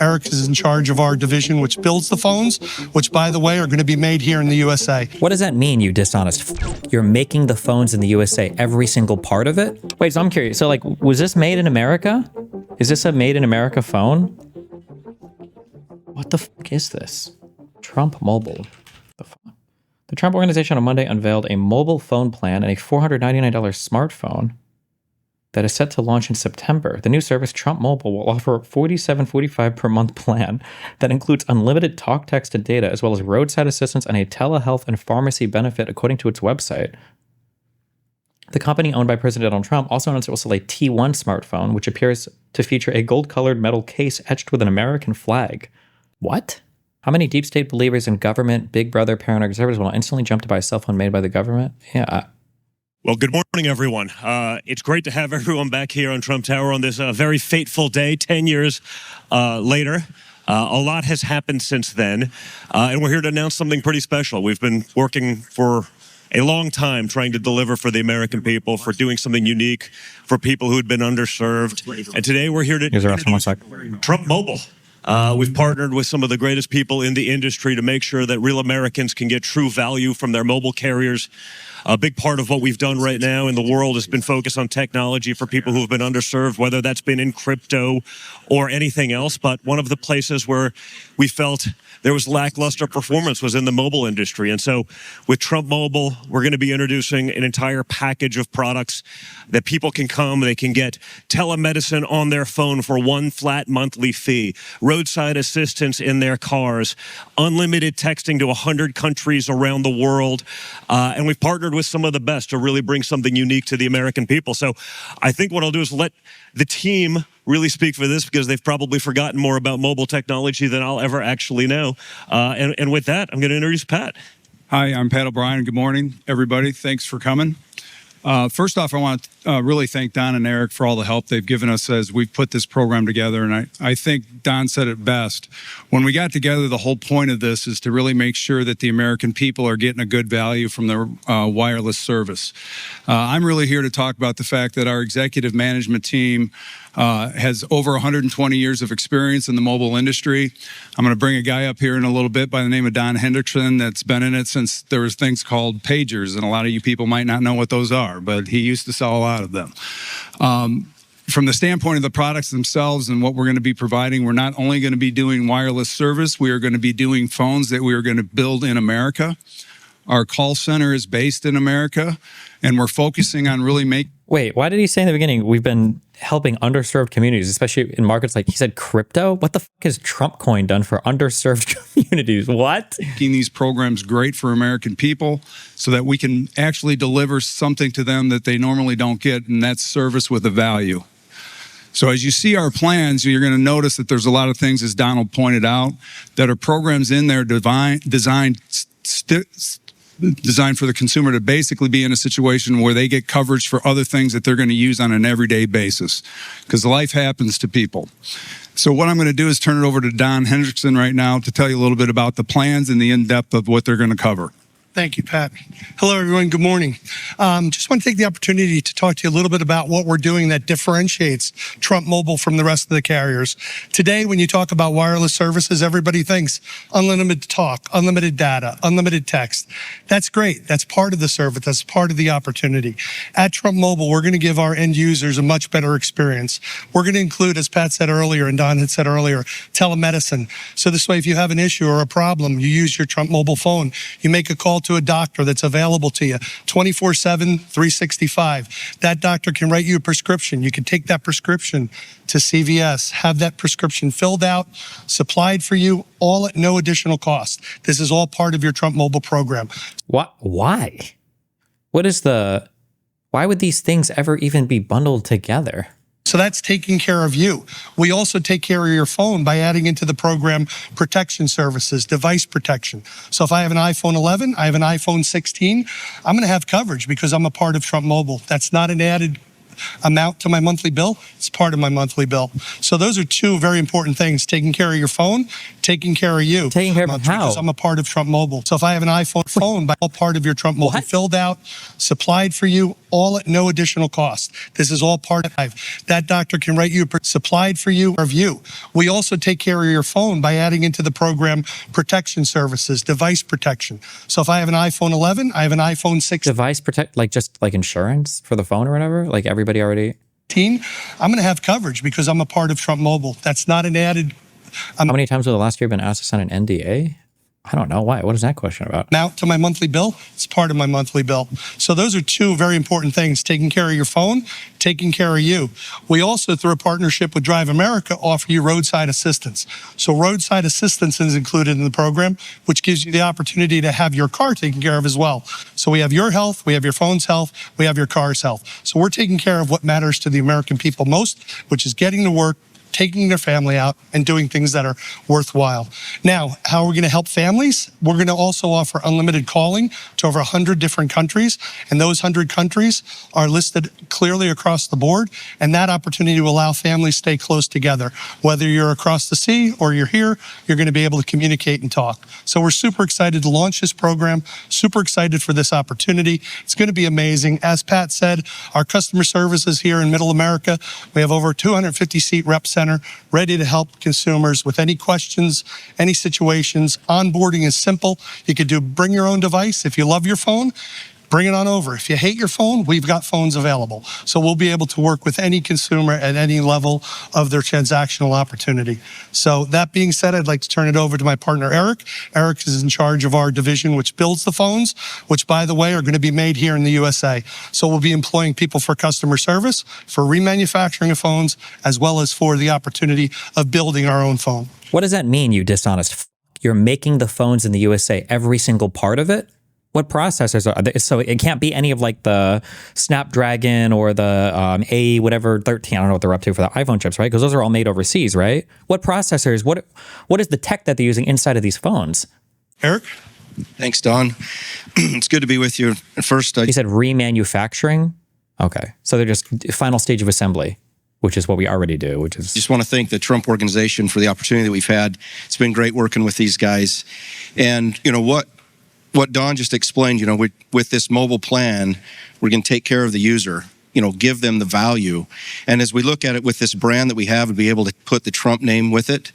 Eric is in charge of our division, which builds the phones, which, by the way, are going to be made here in the USA. What does that mean, you dishonest You're making the phones in the USA, every single part of it? Wait, so I'm curious. So, like, was this made in America? Is this a made in America phone? What the fuck is this? Trump Mobile. The Trump Organization on Monday unveiled a mobile phone plan and a $499 smartphone that is set to launch in September. The new service, Trump Mobile, will offer a $47.45 per month plan that includes unlimited talk, text, and data, as well as roadside assistance and a telehealth and pharmacy benefit, according to its website. The company owned by President Donald Trump also announced it will sell a T1 smartphone, which appears to feature a gold-colored metal case etched with an American flag. What? How many deep state believers in government, Big Brother, paranoid conservatives will instantly jump to buy a cell phone made by the government? Yeah. Well, good morning, everyone. It's great to have everyone back here on Trump Tower on this very fateful day, 10 years later. A lot has happened since then, and we're here to announce something pretty special. We've been working for a long time trying to deliver for the American people, for doing something unique for people who had been underserved. And today we're here to introduce Trump Mobile. We've partnered with some of the greatest people in the industry to make sure that real Americans can get true value from their mobile carriers. A big part of what we've done right now in the world has been focused on technology for people who have been underserved, whether that's been in crypto or anything else. But one of the places where we felt there was lackluster performance was in the mobile industry. And so with Trump Mobile, we're going to be introducing an entire package of products that people can come, they can get telemedicine on their phone for one flat monthly fee, roadside assistance in their cars, unlimited texting to 100 countries around the world. And we've partnered with some of the best to really bring something unique to the American people. So I think what I'll do is let the team really speak for this, because they've probably forgotten more about mobile technology than I'll ever actually know. And with that, I'm going to introduce Pat. Hi, I'm Pat O'Brien. Good morning, everybody. Thanks for coming. First off, I want to really thank Don and Eric for all the help they've given us as we've put this program together. And I think Don said it best. When we got together, the whole point of this is to really make sure that the American people are getting a good value from their wireless service. I'm really here to talk about the fact that our executive management team has over 120 years of experience in the mobile industry. I'm going to bring a guy up here in a little bit by the name of Don Hendrickson that's been in it since there was things called pagers, and a lot of you people might not know what those are, but he used to sell a lot of them. From the standpoint of the products themselves and what we're going to be providing, we're not only going to be doing wireless service, we are going to be doing phones that we are going to build in America. Our call center is based in America, and we're focusing on really making... Wait, why did he say in the beginning, we've been helping underserved communities, especially in markets like, he said crypto? What the fuck has Trump coin done for underserved communities? What? Making these programs great for American people so that we can actually deliver something to them that they normally don't get, and that's service with a value. So as you see our plans, you're going to notice that there's a lot of things, as Donald pointed out, that are programs in there designed for the consumer to basically be in a situation where they get coverage for other things that they're going to use on an everyday basis, because life happens to people. So what I'm going to do is turn it over to Don Hendrickson right now to tell you a little bit about the plans and the in-depth of what they're going to cover. Thank you, Pat. Hello, everyone. Good morning. Just want to take the opportunity to talk to you a little bit about what we're doing that differentiates Trump Mobile from the rest of the carriers. Today, when you talk about wireless services, everybody thinks unlimited talk, unlimited data, unlimited text. That's great. That's part of the service. That's part of the opportunity. At Trump Mobile, we're going to give our end users a much better experience. We're going to include, as Pat said earlier and Don had said earlier, telemedicine. So this way, if you have an issue or a problem, you use your Trump Mobile phone, you make a call to a doctor that's available to you 24/7, 365. That doctor can write you a prescription. You can take that prescription to CVS, have that prescription filled out, supplied for you, all at no additional cost. This is all part of your Trump Mobile program. What? Why? Why would these things ever even be bundled together? So that's taking care of you. We also take care of your phone by adding into the program protection services, device protection. So if I have an iPhone 11, I have an iPhone 16, I'm going to have coverage because I'm a part of Trump Mobile. That's not an added amount to my monthly bill. It's part of my monthly bill. So those are two very important things: taking care of your phone, taking care of you. Taking care of how? Because I'm a part of Trump Mobile. So if I have an iPhone phone, by all part of your Trump Mobile, filled out, supplied for you, all at no additional cost. This is all part of that doctor can write you supplied for you or view. We also take care of your phone by adding into the program protection services, device protection. So if I have an iPhone 11, I have an iPhone 16. Device protect, like just like insurance for the phone or whatever? Like everybody already? I'm going to have coverage because I'm a part of Trump Mobile. That's not an added. How many times over the last year been asked to sign an NDA? I don't know. Why? What is that question about? Now to my monthly bill, it's part of my monthly bill. So those are two very important things, taking care of your phone, taking care of you. We also, through a partnership with Drive America, offer you roadside assistance. So roadside assistance is included in the program, which gives you the opportunity to have your car taken care of as well. So we have your health, we have your phone's health, we have your car's health. So we're taking care of what matters to the American people most, which is getting to work, taking their family out, and doing things that are worthwhile. Now, how are we going to help families? We're going to also offer unlimited calling to over 100 different countries, and those 100 countries are listed clearly across the board, and that opportunity to allow families stay close together. Whether you're across the sea or you're here, you're going to be able to communicate and talk. So we're super excited to launch this program, super excited for this opportunity. It's going to be amazing. As Pat said, our customer services here in Middle America, we have over 250-seat rep center ready to help consumers with any questions, any situations. Onboarding is simple. You could bring your own device. If you love your phone, bring it on over. If you hate your phone, we've got phones available. So we'll be able to work with any consumer at any level of their transactional opportunity. So that being said, I'd like to turn it over to my partner, Eric. Eric is in charge of our division, which builds the phones, which, by the way, are going to be made here in the USA. So we'll be employing people for customer service, for remanufacturing of phones, as well as for the opportunity of building our own phone. What does that mean, you dishonest f? You're making the phones in the USA, every single part of it? What processors are there? So it can't be any of like the Snapdragon or the A whatever 13. I don't know what they're up to for the iPhone chips, right? Because those are all made overseas, right? What processors? What is the tech that they're using inside of these phones? Eric? Thanks, Don. It's good to be with you. First, You said remanufacturing? Okay. So they're just final stage of assembly, which is what we already do, which is... just want to thank the Trump organization for the opportunity that we've had. It's been great working with these guys. And you know what Don just explained, with this mobile plan, we're going to take care of the user, give them the value. And as we look at it with this brand that we have and be able to put the Trump name with it,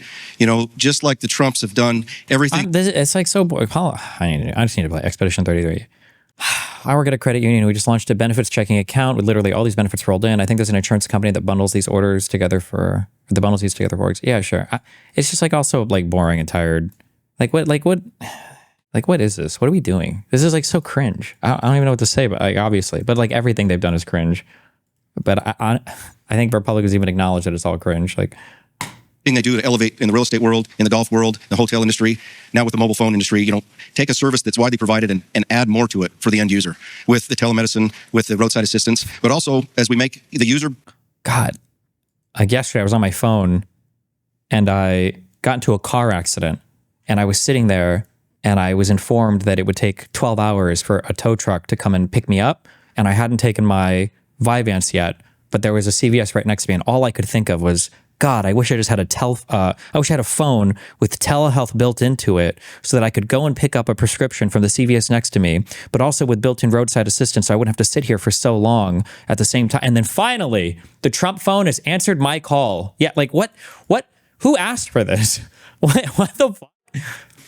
just like the Trumps have done everything. It's like so... Paula, I just need to play Expedition 33. I work at a credit union. We just launched a benefits checking account with literally all these benefits rolled in. I think there's an insurance company that bundles these orders together for... the bundles these together for... Yeah, sure. It's just like also like boring and tired. Like what is this? What are we doing? This is like so cringe. I don't even know what to say, but like obviously, but like everything they've done is cringe. But I think Republicans even acknowledge that it's all cringe. Like thing they do to elevate in the real estate world, in the golf world, the hotel industry, now with the mobile phone industry, take a service that's widely provided and add more to it for the end user with the telemedicine, with the roadside assistance, but also as we make the user. God, like yesterday I was on my phone and I got into a car accident and I was sitting there and I was informed that it would take 12 hours for a tow truck to come and pick me up. And I hadn't taken my Vyvanse yet, but there was a CVS right next to me. And all I could think of was, God, I wish I just had I wish I had a phone with telehealth built into it so that I could go and pick up a prescription from the CVS next to me, but also with built-in roadside assistance so I wouldn't have to sit here for so long at the same time. And then finally, the Trump phone has answered my call. Yeah, like what, who asked for this? What the fuck?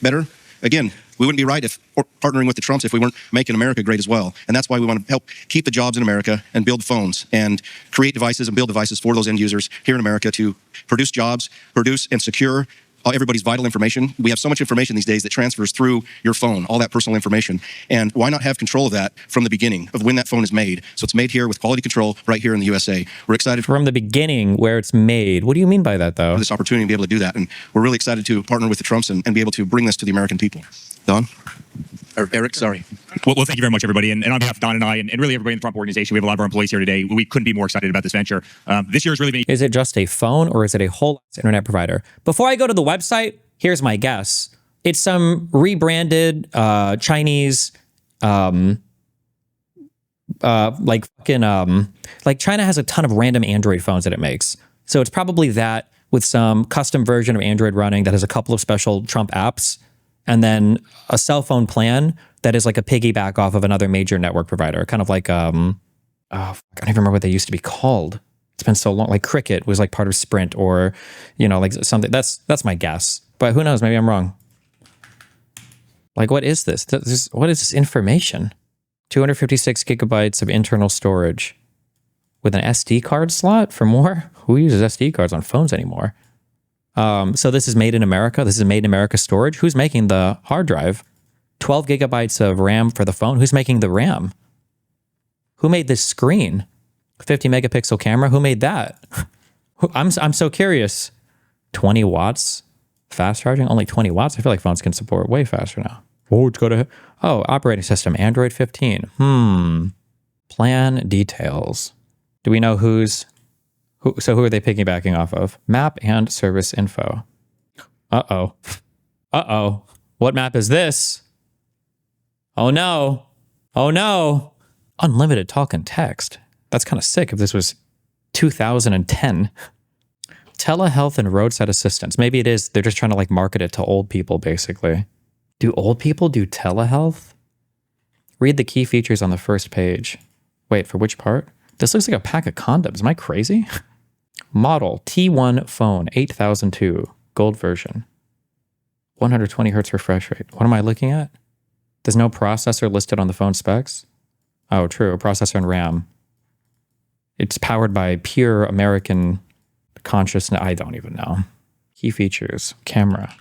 Better. Again, we wouldn't be right if partnering with the Trumps if we weren't making America great as well. And that's why we want to help keep the jobs in America and build phones and create devices and build devices for those end users here in America to produce jobs, produce and secure everybody's vital information. We have so much information these days that transfers through your phone, all that personal information. And why not have control of that from the beginning of when that phone is made? So it's made here with quality control right here in the USA. We're excited from the beginning where it's made. What do you mean by that, though? For this opportunity to be able to do that. And we're really excited to partner with the Trumps and be able to bring this to the American people. Don? Or Eric, sorry. Well, thank you very much, everybody. And on behalf of Don and I, and really everybody in the Trump organization, we have a lot of our employees here today. We couldn't be more excited about this venture. This year has really been... Is it just a phone or is it a whole internet provider? Before I go to the website, here's my guess. It's some rebranded Chinese, like China has a ton of random Android phones that it makes. So it's probably that with some custom version of Android running that has a couple of special Trump apps, and then a cell phone plan that is like a piggyback off of another major network provider, kind of like I don't even remember what they used to be called. It's been so long. Like Cricket was like part of Sprint, or like something. That's my guess, but who knows? Maybe I'm wrong. Like, what is this? What is this information? 256 gigabytes of internal storage with an SD card slot for more. Who uses SD cards on phones anymore? So this is made in America. This is made in America storage. Who's making the hard drive? 12 gigabytes of RAM for the phone. Who's making the RAM? Who made this screen? 50 megapixel camera. Who made that? I'm so curious. 20 watts fast charging. Only 20 watts. I feel like phones can support way faster now. Oh, it's got a operating system Android 15. Plan details. Do we know who? So who are they piggybacking off of? Map and service info. Uh-oh. What map is this? Oh no. Unlimited talk and text. That's kind of sick if this was 2010. Telehealth and roadside assistance. Maybe it is. They're just trying to like market it to old people, basically. Do old people do telehealth? Read the key features on the first page. Wait, for which part? This looks like a pack of condoms. Am I crazy? Model T1 phone 8002 gold version. 120 hertz refresh rate. What am I looking at? There's no processor listed on the phone specs. Oh, true. Processor and RAM. It's powered by pure American consciousness. I don't even know. Key features. Camera.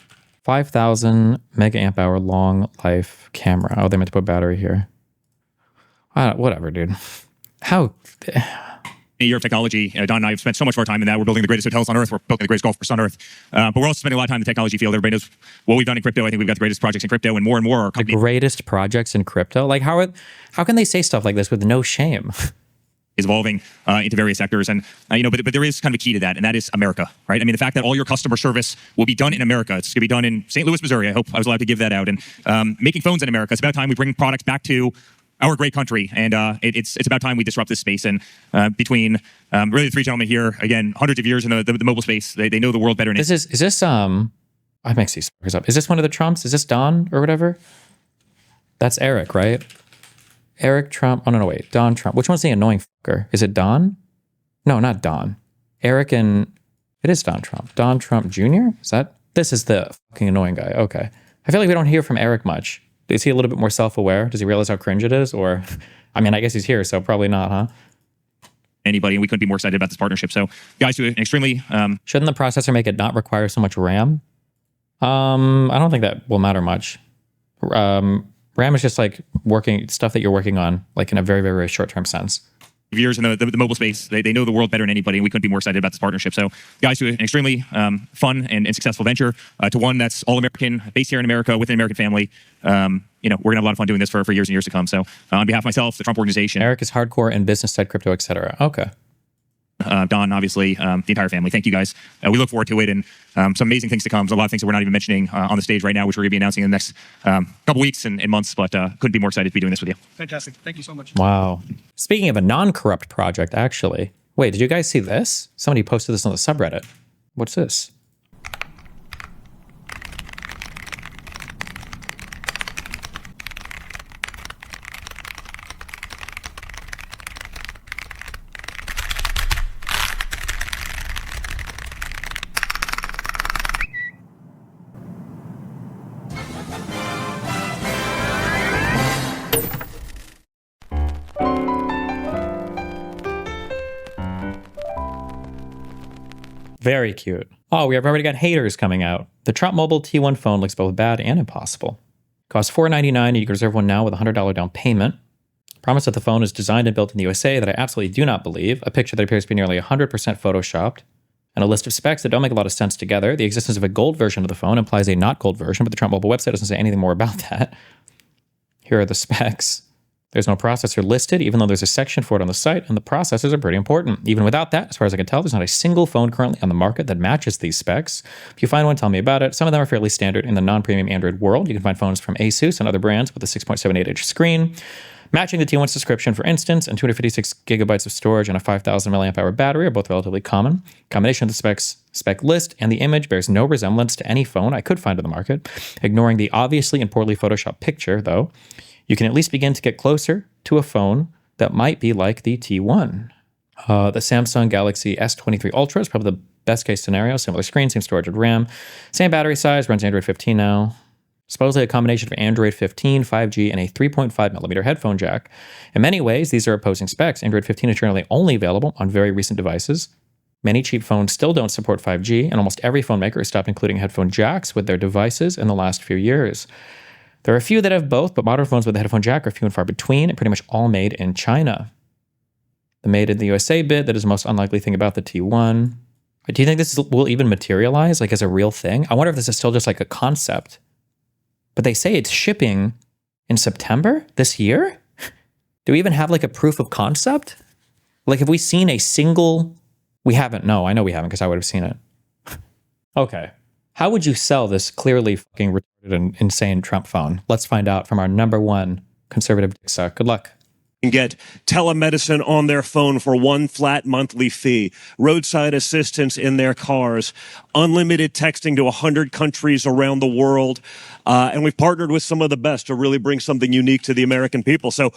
5,000 mega amp hour long life camera. Oh, they meant to put battery here. Whatever, dude. How? A year of technology. Don and I have spent so much of our time in that. We're building the greatest hotels on earth. We're building the greatest golf course on earth. But we're also spending a lot of time in the technology field. Everybody knows what we've done in crypto. I think we've got the greatest projects in crypto, and more are the greatest projects in crypto. Like how can they say stuff like this with no shame? Is evolving into various sectors, and but there is kind of a key to that, and that is America, right? I mean, the fact that all your customer service will be done in America. It's going to be done in St. Louis, Missouri. I hope I was allowed to give that out. And making phones in America. It's about time we bring products back to our great country, and it's about time we disrupt this space. And between really the three gentlemen here, again, hundreds of years in the mobile space, they know the world better. Is this I mix these fuckers up. Is this one of the Trumps? Is this Don or whatever? That's Eric, right? Eric Trump. Oh, no, wait. Don Trump. Which one's the annoying fucker? Is it Don? No, not Don. Eric and... It is Don Trump. Don Trump Jr.? This is the fucking annoying guy. Okay. I feel like we don't hear from Eric much. Is he a little bit more self-aware? Does he realize how cringe it is? Or... I mean, I guess he's here, so probably not, huh? Anybody, and we couldn't be more excited about this partnership. So, guys, do an extremely... Shouldn't the processor make it not require so much RAM? I don't think that will matter much. RAM is just like stuff that you're working on, like in a very, very, very short-term sense. Years in the mobile space, they know the world better than anybody, and we couldn't be more excited about this partnership. So, guys, do an extremely fun and successful venture to one that's all American, based here in America with an American family. We're gonna have a lot of fun doing this for years and years to come. So, on behalf of myself, the Trump Organization, Eric is hardcore in business side crypto, etc. Okay. Don, obviously, the entire family. Thank you, guys. We look forward to it, and some amazing things to come. There's a lot of things that we're not even mentioning on the stage right now, which we're going to be announcing in the next couple weeks and months, but couldn't be more excited to be doing this with you. Fantastic. Thank you so much. Wow. Speaking of a non-corrupt project, actually. Wait, did you guys see this? Somebody posted this on the subreddit. What's this? Very cute. Oh, we have already got haters coming out. The Trump Mobile T1 phone looks both bad and impossible. Costs $499 and you can reserve one now with a $100 down payment. Promise that the phone is designed and built in the USA that I absolutely do not believe. A picture that appears to be nearly 100% photoshopped. And a list of specs that don't make a lot of sense together. The existence of a gold version of the phone implies a not gold version, but the Trump Mobile website doesn't say anything more about that. Here are the specs. There's no processor listed, even though there's a section for it on the site, and the processors are pretty important. Even without that, as far as I can tell, there's not a single phone currently on the market that matches these specs. If you find one, tell me about it. Some of them are fairly standard in the non-premium Android world. You can find phones from Asus and other brands with a 6.78-inch screen, matching the T1's description, for instance, and 256 gigabytes of storage and a 5,000 milliamp hour battery are both relatively common. Combination of the specs, spec list, and the image bears no resemblance to any phone I could find on the market. Ignoring the obviously and poorly photoshopped picture, though, you can at least begin to get closer to a phone that might be like the T1. The Samsung Galaxy S23 Ultra is probably the best case scenario. Similar screen, same storage and RAM, same battery size, runs Android 15 now. Supposedly a combination of Android 15, 5G, and a 3.5 millimeter headphone jack. In many ways, these are opposing specs. Android 15 is generally only available on very recent devices. Many cheap phones still don't support 5G, and almost every phone maker has stopped including headphone jacks with their devices in the last few years. There are a few that have both, but modern phones with a headphone jack are few and far between, and pretty much all made in China. The made in the USA bit, that is the most unlikely thing about the T1. Do you think this will even materialize, like as a real thing? I wonder if this is still just like a concept. But they say it's shipping in September this year? Do we even have like a proof of concept? Like, have we seen a single... We haven't. No, I know we haven't because I would have seen it. Okay. How would you sell this clearly fucking retarded and insane Trump phone? Let's find out from our number one conservative dick suck. Good luck. And get telemedicine on their phone for one flat monthly fee, roadside assistance in their cars, unlimited texting to 100 countries around the world. And we've partnered with some of the best to really bring something unique to the American people. So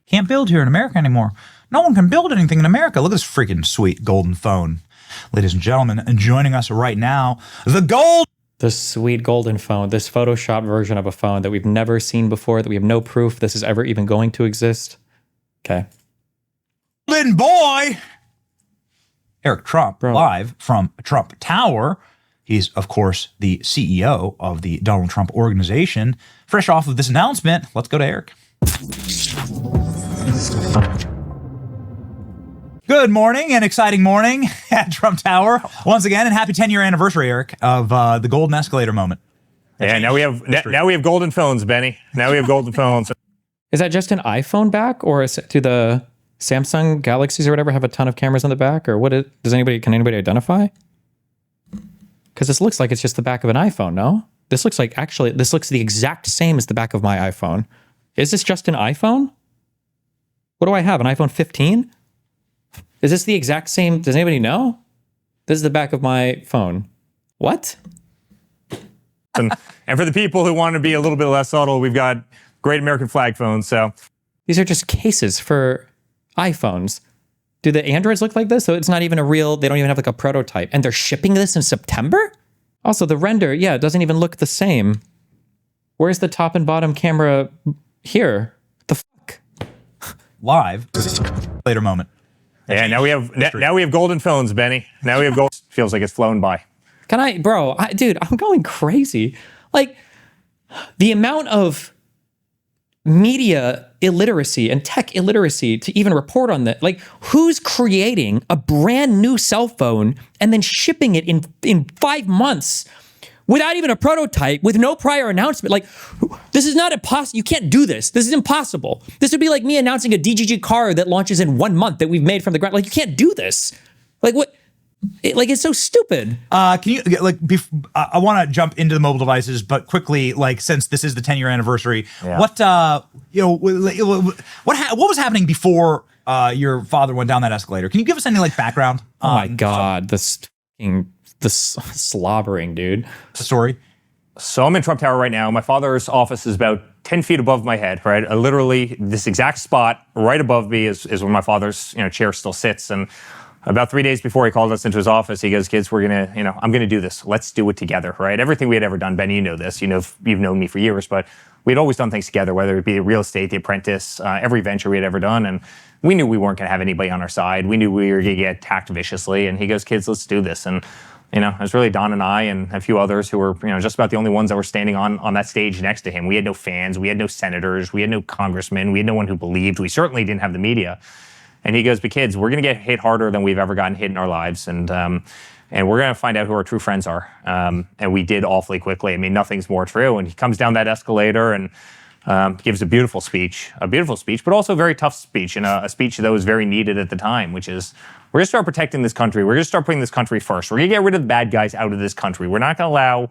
can't build here in America anymore. No one can build anything in America. Look at this freaking sweet golden phone. Ladies and gentlemen, and joining us right now, The sweet golden phone, this Photoshop version of a phone that we've never seen before, that we have no proof this is ever even going to exist. Okay. golden boy, Eric Trump, Bro. live from Trump Tower. He's, of course, the CEO of the Donald Trump Organization. Fresh off of this announcement, let's go to Eric. Good morning, an exciting morning at Trump Tower. Once again, and happy 10-year anniversary, Eric, of the golden escalator moment. Yeah, now we have golden phones, Benny. Now we have golden phones. Is that just an iPhone back, or do the Samsung Galaxies or whatever have a ton of cameras on the back, or can anybody identify? Because this looks like it's just the back of an iPhone, no? This looks the exact same as the back of my iPhone. Is this just an iPhone? What do I have, an iPhone 15? Is this the exact same? Does anybody know? This is the back of my phone. What? And for the people who want to be a little bit less subtle, we've got great American flag phones. So These are just cases for iPhones. Do the Androids look like this? So it's not even they don't even have like a prototype. And they're shipping this in September? Also, the render, it doesn't even look the same. Where's the top and bottom camera here? The fuck? Live, later moment. yeah, now we have golden phones, Benny. Now we have gold. Feels like it's flown by. Dude, I'm going crazy. Like, the amount of media illiteracy and tech illiteracy to even report on that. Like, who's creating a brand new cell phone and then shipping it in 5 months without even a prototype, with no prior announcement? Like, this is not impossible. You can't do this. This is impossible. This would be like me announcing a DGG car that launches in 1 month that we've made from the ground. Like, you can't do this. Like, what? It's so stupid. Can you I want to jump into the mobile devices, but quickly, since this is the 10-year anniversary, what was happening before your father went down that escalator? Can you give us any background? Oh my God, this slobbering, dude. Story. So I'm in Trump Tower right now. My father's office is about 10 feet above my head, right? Literally, this exact spot right above me is where my father's chair still sits. And about 3 days before he called us into his office, he goes, "Kids, we're gonna, I'm gonna do this. Let's do it together, right?" Everything we had ever done, Ben, you know this. You've known me for years, but we'd always done things together, whether it be real estate, The Apprentice, every venture we had ever done. And we knew we weren't gonna have anybody on our side. We knew we were gonna get attacked viciously. And he goes, "Kids, let's do this." And it was really Don and I and a few others who were, just about the only ones that were standing on that stage next to him. We had no fans, we had no senators, we had no congressmen, we had no one who believed. We certainly didn't have the media. And he goes, "But kids, we're going to get hit harder than we've ever gotten hit in our lives. And we're going to find out who our true friends are." And we did awfully quickly. I mean, nothing's more true. And he comes down that escalator and gives a beautiful speech, but also a very tough speech, and a speech that was very needed at the time, which is, we're going to start protecting this country. We're going to start putting this country first. We're going to get rid of the bad guys out of this country. We're not going to allow,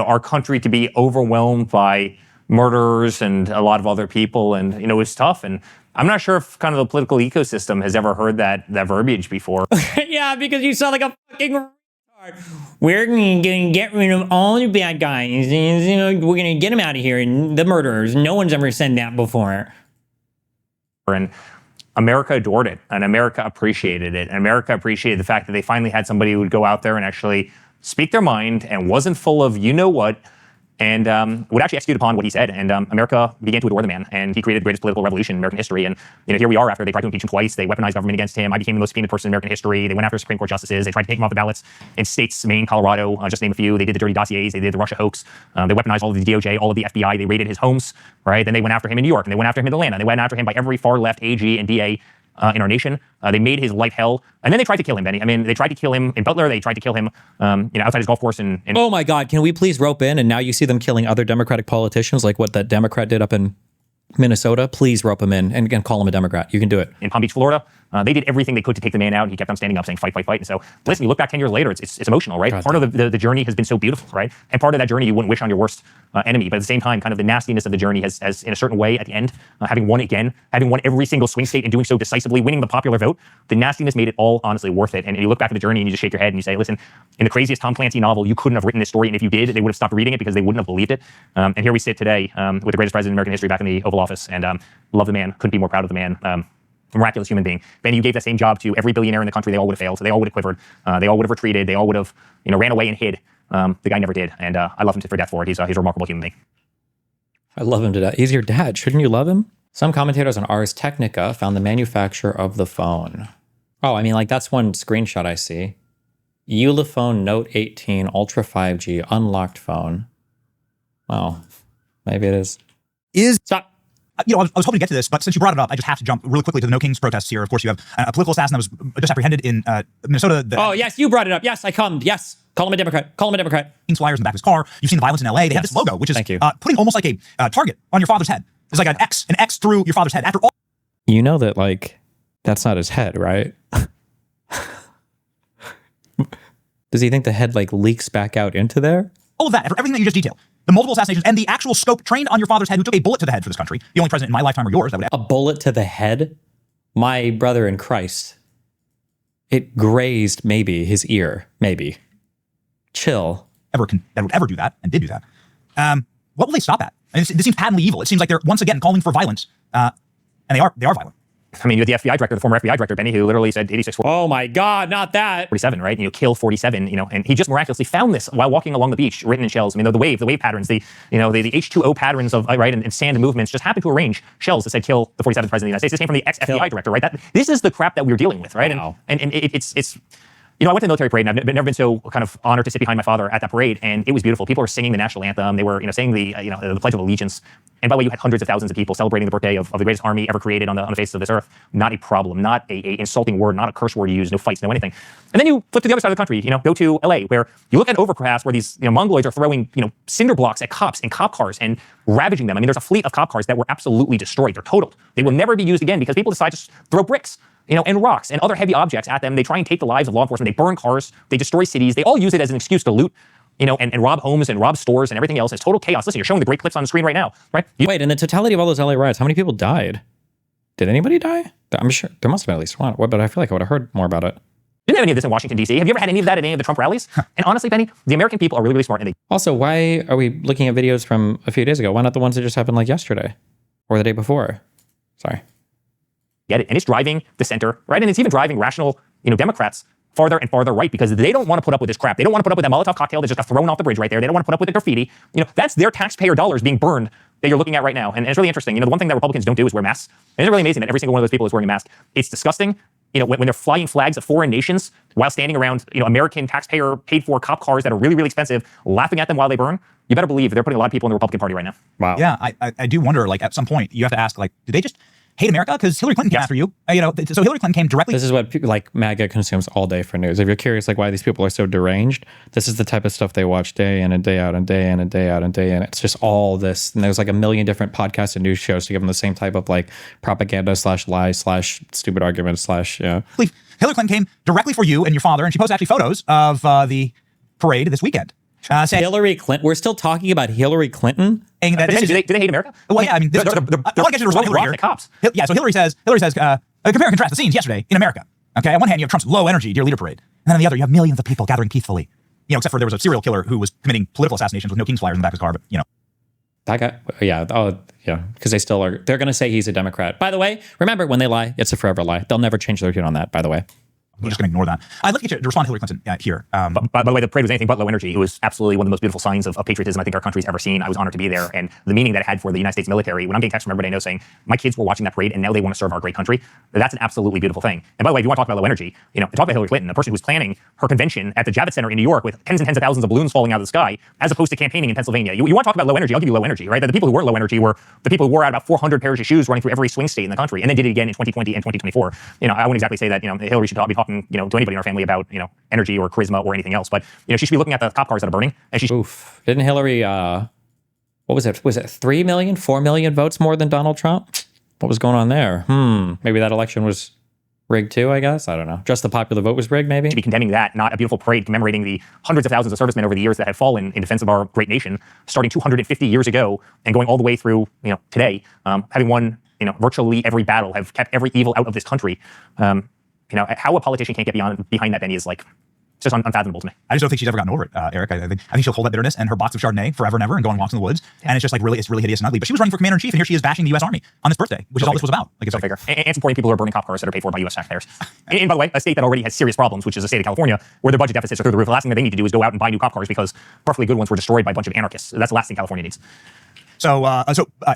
our country to be overwhelmed by murderers and a lot of other people. And, it's tough. And I'm not sure if kind of the political ecosystem has ever heard that verbiage before. Yeah, because you sound like a fucking retard. We're going to get rid of all the bad guys. And, we're going to get them out of here, and the murderers. No one's ever said that before. And America adored it, and America appreciated it, and America appreciated the fact that they finally had somebody who would go out there and actually speak their mind and wasn't full of you know what, and would actually execute upon what he said. And America began to adore the man, and he created the greatest political revolution in American history. And here we are after they tried to impeach him twice. They weaponized government against him. I became the most subpoenaed person in American history. They went after Supreme Court justices. They tried to take him off the ballots in states, Maine, Colorado, just to name a few. They did the dirty dossiers. They did the Russia hoax. They weaponized all of the DOJ, all of the FBI. They raided his homes, right? Then they went after him in New York, and they went after him in Atlanta. And they went after him by every far left AG and DA in our nation. They made his life hell. And then they tried to kill him, Benny. I mean, they tried to kill him in Butler. They tried to kill him outside his golf course in Oh my God, can we please rope in? And now you see them killing other Democratic politicians like what that Democrat did up in Minnesota. Please rope him in and call him a Democrat. You can do it. in Palm Beach, Florida. They did everything they could to take the man out, and he kept on standing up saying, fight, fight, fight. And so, listen, you look back 10 years later, it's emotional, right? Part of the journey has been so beautiful, right? And part of that journey you wouldn't wish on your worst enemy. But at the same time, kind of the nastiness of the journey has in a certain way, at the end, having won again, having won every single swing state and doing so decisively, winning the popular vote, the nastiness made it all honestly worth it. And you look back at the journey and you just shake your head and you say, listen, in the craziest Tom Clancy novel, you couldn't have written this story. And if you did, they would have stopped reading it because they wouldn't have believed it. And here we sit today with the greatest president in American history back in the Oval Office. And love the man, couldn't be more proud of the man. Miraculous human being. Benny, you gave that same job to every billionaire in the country. They all would have failed. So they all would have quivered. They all would have retreated. They all would have, ran away and hid. The guy never did. And I love him for death for it. He's a remarkable human being. I love him to death. He's your dad. Shouldn't you love him? Some commentators on Ars Technica found the manufacturer of the phone. Oh, I mean, like that's one screenshot I see. Ulefone Note 18 Ultra 5G unlocked phone. Oh, maybe it is. Stop. I was hoping to get to this, but since you brought it up, I just have to jump really quickly to the No Kings protests here. Of course, you have a political assassin that was just apprehended in Minnesota. Oh, yes, you brought it up. Yes, I cummed. Yes. Call him a Democrat. Call him a Democrat. Kings flyers in the back of his car. You've seen the violence in LA. They have this logo, which is putting almost like a target on your father's head. It's like an X through your father's head. After all, you know that, like, that's not his head, right? Does he think the head, like, leaks back out into there? all of that, after everything that you just detailed, the multiple assassinations and the actual scope trained on your father's head who took a bullet to the head for this country, the only president in my lifetime or yours that would a bullet to the head? My brother in Christ. It grazed maybe his ear, maybe. Chill. that would ever do that and did do that. What will they stop at? I mean, this seems patently evil. It seems like they're once again calling for violence, and they are violent. I mean, you had the FBI director, the former FBI director, Benny, who literally said 86, oh my God, not that. 47, right? And you kill 47, and he just miraculously found this while walking along the beach, written in shells. I mean, the wave patterns, the H2O patterns of, right, and sand movements just happened to arrange shells that said kill the 47th president of the United States. This came from the ex-FBI director, right? This is the crap that we're dealing with, right? Wow. And it's I went to the military parade, and I've never been so kind of honored to sit behind my father at that parade, and it was beautiful. People were singing the national anthem. They were, saying the Pledge of Allegiance. And by the way, you had hundreds of thousands of people celebrating the birthday of the greatest army ever created on the face of this earth. Not a problem, not a insulting word, not a curse word to use, no fights, no anything. And then you flip to the other side of the country, go to LA, where you look at overpass where these mongoloids are throwing cinder blocks at cops in cop cars and ravaging them. I mean, there's a fleet of cop cars that were absolutely destroyed. They're totaled. They will never be used again because people decide to just throw bricks, and rocks and other heavy objects at them. They try and take the lives of law enforcement. They burn cars. They destroy cities. They all use it as an excuse to loot, and rob homes and rob stores and everything else. It's total chaos. Listen, you're showing the great clips on the screen right now, right? Wait, in the totality of all those LA riots, how many people died? Did anybody die? I'm sure there must have been at least one, but I feel like I would have heard more about it. Didn't have any of this in Washington, D.C. Have you ever had any of that at any of the Trump rallies? And honestly, Benny, the American people are really, really smart. And Also, why are we looking at videos from a few days ago? Why not the ones that just happened like yesterday or the day before? Sorry. Get it? And it's driving the center, right? And it's even driving rational, Democrats farther and farther right because they don't want to put up with this crap. They don't want to put up with that Molotov cocktail that just got thrown off the bridge right there. They don't want to put up with the graffiti. That's their taxpayer dollars being burned that you're looking at right now. And it's really interesting. The one thing that Republicans don't do is wear masks. And it's really amazing that every single one of those people is wearing a mask. It's disgusting. When they're flying flags of foreign nations while standing around, American taxpayer paid for cop cars that are really, really expensive, laughing at them while they burn. You better believe they're putting a lot of people in the Republican Party right now. Wow. Yeah, I do wonder, at some point, you have to ask, did they just hate America? Because Hillary Clinton came after you. So Hillary Clinton came directly. This is what people like MAGA consumes all day for news. If you're curious, why these people are so deranged, this is the type of stuff they watch day in and day out and day in and day out and day in. It's just all this. And there's a million different podcasts and news shows to give them the same type of propaganda / lies / stupid arguments / Hillary Clinton came directly for you and your father, and she posted actually photos of the parade this weekend. Saying, Hillary Clinton. We're still talking about Hillary Clinton. That do they hate America? Well, yeah, I mean, I want to get you to respond to Hillary here. Cops. Yeah, so Hillary says, compare and contrast the scenes yesterday in America. Okay, on one hand, you have Trump's low energy Dear Leader parade, and then on the other, you have millions of people gathering peacefully. Except for there was a serial killer who was committing political assassinations with no King's flyers in the back of his car, but That guy, yeah, oh, yeah, because they're going to say he's a Democrat. By the way, remember, when they lie, it's a forever lie. They'll never change their tune on that, by the way. I'm just going to ignore that. I'd like to get you to respond to Hillary Clinton here. By the way, the parade was anything but low energy. It was absolutely one of the most beautiful signs of patriotism I think our country's ever seen. I was honored to be there, and the meaning that it had for the United States military. When I'm getting texts from everybody I know saying, my kids were watching that parade and now they want to serve our great country, that's an absolutely beautiful thing. And by the way, if you want to talk about low energy, talk about Hillary Clinton, a person who was planning her convention at the Javits Center in New York with tens and tens of thousands of balloons falling out of the sky, as opposed to campaigning in Pennsylvania. You want to talk about low energy, I'll give you low energy, right? The people who weren't low energy were the people who wore out about 400 pairs of shoes running through every swing state in the country, and then did it again in 2020 and 2024. I wouldn't exactly say that, Hillary should be talking, to anybody in our family about, energy or charisma or anything else. But, she should be looking at the cop cars that are burning. And she Oof. Didn't Hillary, what was it? Was it 3 million, 4 million votes more than Donald Trump? What was going on there? Maybe that election was rigged too, I guess. I don't know. Just the popular vote was rigged, maybe? should be condemning that, not a beautiful parade commemorating the hundreds of thousands of servicemen over the years that have fallen in defense of our great nation, starting 250 years ago and going all the way through, today, having won, virtually every battle, have kept every evil out of this country. How a politician can't get behind that, Benny, is like, it's just unfathomable to me. I just don't think she's ever gotten over it, Eric. I think she'll hold that bitterness and her box of Chardonnay forever and ever and go on walks in the woods. And it's just like it's really hideous and ugly. But she was running for commander in chief, and here she is bashing the U.S. Army on this birthday, which is all this was about. Like, it's figure. And supporting people who are burning cop cars that are paid for by U.S. taxpayers. And by the way, a state that already has serious problems, which is the state of California, where their budget deficits are through the roof. The last thing that they need to do is go out and buy new cop cars because perfectly good ones were destroyed by a bunch of anarchists. That's the last thing California needs. So,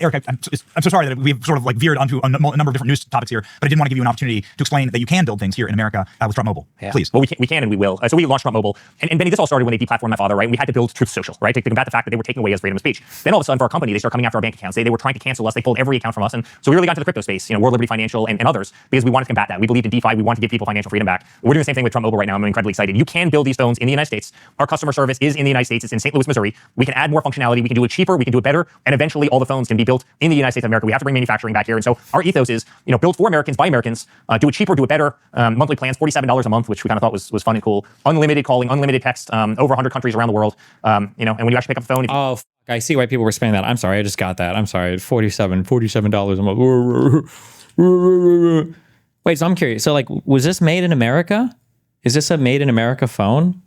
Eric, I'm so sorry that we've sort of like veered onto a number of different news topics here, but I did want to give you an opportunity to explain that you can build things here in America with Trump Mobile. Yeah. Please. Well, we can and we will. So we launched Trump Mobile. And Benny, this all started when they deplatformed my father, right? We had to build Truth Social, right? To combat the fact that they were taking away his freedom of speech. Then all of a sudden, for our company, they started coming after our bank accounts. They were trying to cancel us. They pulled every account from us. And so we really got into the crypto space, World Liberty Financial and others, because we wanted to combat that. We believed in DeFi. We wanted to give people financial freedom back. We're doing the same thing with Trump Mobile right now. I'm incredibly excited. You can build these phones in the United States. Our customer service is in the United States. It's in St. Louis, Missouri. We can add more functionality. We can do it cheaper. We can do it better. And eventually, all the phones can be built in the United States of America. We have to bring manufacturing back here. And so our ethos is, build for Americans, by Americans, do it cheaper, do it better. Monthly plans, $47 a month, which we kind of thought was fun and cool. Unlimited calling, unlimited text, over 100 countries around the world. And when you actually pick up the phone. Oh, I see why people were spending that. I'm sorry. I just got that. I'm sorry. $47 a month. Wait, so I'm curious. So was this made in America? Is this a made in America phone?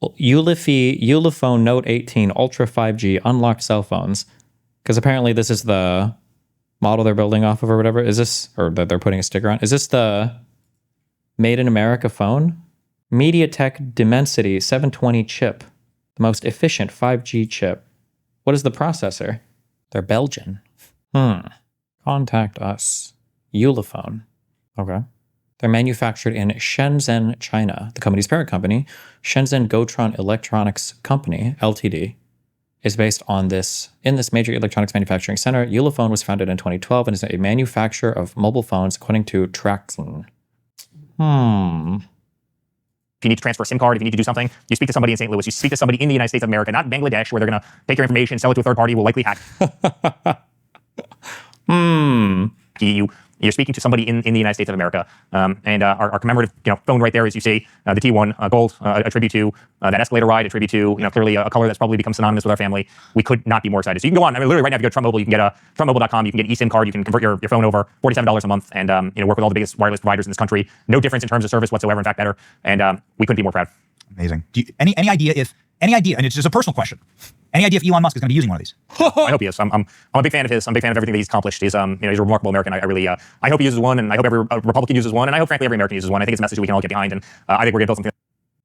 Ulefone Note 18 Ultra 5G unlocked cell phones. Because apparently this is the model they're building off of or whatever. Is this, or that they're putting a sticker on? Is this the made in America phone? MediaTek Dimensity 720 chip. The most efficient 5G chip. What is the processor? They're Belgian. Contact us. Ulefone. Okay. They're manufactured in Shenzhen, China. The company's parent company, Shenzhen Gotron Electronics Company, Ltd., is based on this major electronics manufacturing center. Ulefone was founded in 2012 and is a manufacturer of mobile phones, according to Traxon. If you need to transfer a SIM card, if you need to do something, you speak to somebody in St. Louis, you speak to somebody in the United States of America, not Bangladesh, where they're going to take your information, sell it to a third party, will likely hack. You're speaking to somebody in the United States of America. And our commemorative phone right there, as you see, the T1 gold, a tribute to that escalator ride, a tribute to clearly a color that's probably become synonymous with our family. We could not be more excited. So you can go on. I mean, literally right now, if you go to Trump Mobile, you can get a TrumpMobile.com. You can get an eSIM card. You can convert your phone over, $47 a month, and work with all the biggest wireless providers in this country. No difference in terms of service whatsoever. In fact, better. And we couldn't be more proud. Amazing. Any idea, and it's just a personal question, any idea if Elon Musk is going to be using one of these? I hope he is. I'm a big fan of his. I'm a big fan of everything that he's accomplished. He's he's a remarkable American. I really I hope he uses one, and I hope every Republican uses one, and I hope frankly every American uses one. I think it's a message we can all get behind, and I think we're going to build something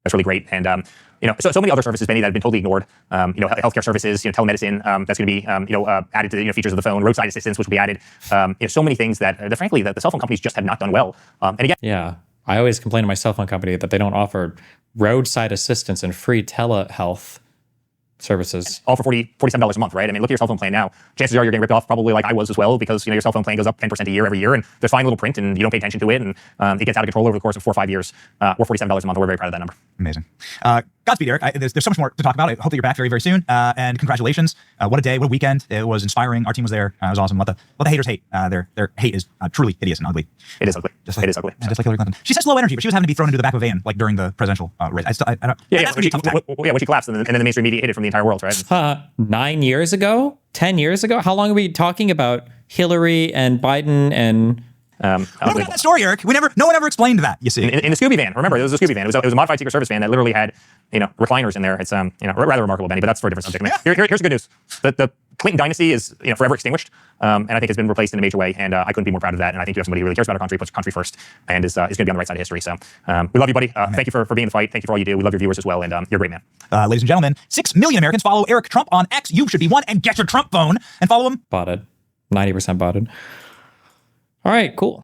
that's really great. And so many other services, Benny, that have been totally ignored. Healthcare services, telemedicine, that's going to be added to the features of the phone, roadside assistance, which will be added. So many things that frankly the cell phone companies just have not done well. And again, yeah, I always complain to my cell phone company that they don't offer roadside assistance and free telehealth services. All for $47 a month, right? I mean, look at your cell phone plan now. Chances are you're getting ripped off, probably like I was as well, because your cell phone plan goes up 10% a year every year, and there's fine little print, and you don't pay attention to it, and it gets out of control over the course of 4 or 5 years. We're $47 a month, and we're very proud of that number. Amazing. Godspeed, Eric. There's so much more to talk about. I hope that you're back very, very soon. And congratulations. What a day, what a weekend. It was inspiring. Our team was there. It was awesome. Let the haters hate. Their hate is truly hideous and ugly. It is ugly. It is ugly. Just like Hillary Clinton. She says low energy, but she was having to be thrown into the back of a van during the presidential race. I don't. Yeah, when she collapsed, and then the mainstream media hit it from the entire world, right? 9 years ago, 10 years ago. How long are we talking about Hillary and Biden and? What about that story, Eric? No one ever explained that. You see, in the Scooby van. Remember, there was a Scooby van. It was a modified Secret Service van that literally had recliners in there. It's rather remarkable, Benny. But that's for a different subject. Here's the good news. The Clinton dynasty is forever extinguished, and I think has been replaced in a major way. And I couldn't be more proud of that. And I think you have somebody who really cares about our country, puts country first, and is going to be on the right side of history. So we love you, buddy. Thank you for being in the fight. Thank you for all you do. We love your viewers as well, and you're a great man. Ladies and gentlemen, 6 million Americans follow Eric Trump on X. You should be one and get your Trump phone and follow him. Botted. 90% botted. All right, cool.